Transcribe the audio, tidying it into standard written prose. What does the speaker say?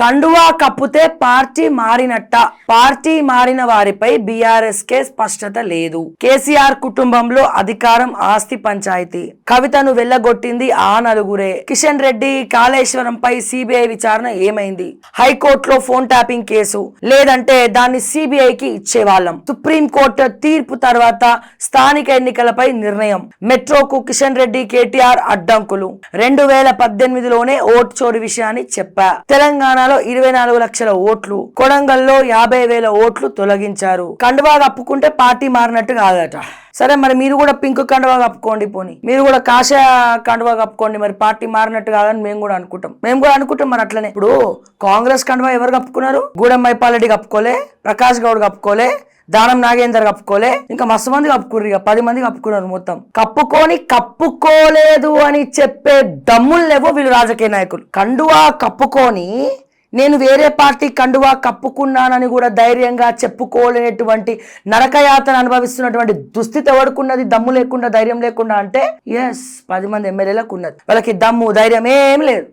కండువా కప్పుతే party మారినట్ట. Party మారిన వారిపై బీఆర్ఎస్ కే స్పష్టత లేదు. కేసీఆర్ కుటుంబంలో అధికారం ఆస్తి పంచాయతీ. కవితను వెళ్లగొట్టింది ఆ నలుగురే. కిషన్ రెడ్డి కాళేశ్వరంపై సిబిఐ విచారణ ఏమైంది? హైకోర్టులో ఫోన్ ట్యాపింగ్ కేసు లేదంటే దాన్ని సిబిఐకి ఇచ్చేవాళ్ళం. సుప్రీంకోర్టు తీర్పు తర్వాత స్థానిక ఎన్నికలపై నిర్ణయం. మెట్రోకు కిషన్ రెడ్డి కేటీఆర్ అడ్డంకులు. 2018లోనే ఓటు చోరీ విషయాన్ని చెప్పా. తెలంగాణలో 24 లక్షల ఓట్లు, కొడంగల్లో 50,000 ఓట్లు తొలగించారు. కండువా కప్పుకుంటే పార్టీ మారినట్టు కాదట. సరే, మరి మీరు కూడా పింక్ కండువా కప్పుకోండి, పోనీ మీరు కూడా కాషాయ కండువా కప్పుకోండి, మరి పార్టీ మారినట్టు కాదని మేము కూడా అనుకుంటాం. మరి అట్లనే ఇప్పుడు కాంగ్రెస్ కండువా ఎవరు కప్పుకున్నారు? గూడెం మైపాలరెడ్డి కప్పుకోలే, ప్రకాష్ గౌడ్ కప్పుకోలే, దానం నాగేందర్ కప్పుకోలే, ఇంకా మస్తు మంది కప్పుకున్నారు. ఇక 10 మంది కప్పుకున్నారు. మొత్తం కప్పుకోలేదు అని చెప్పే దమ్ములు లేవో వీళ్ళు రాజకీయ నాయకులు. కండువా కప్పుకొని నేను వేరే పార్టీ కండువా కప్పుకున్నానని కూడా ధైర్యంగా చెప్పుకోలేనటువంటి నరకయాతన అనుభవిస్తున్నటువంటి దుస్థితి ఎవడుకున్నది? దమ్ము లేకుండా, ధైర్యం లేకుండా అంటే 10 మంది ఎమ్మెల్యేలకు ఉన్నది. వాళ్ళకి దమ్ము ధైర్యం ఏం లేదు.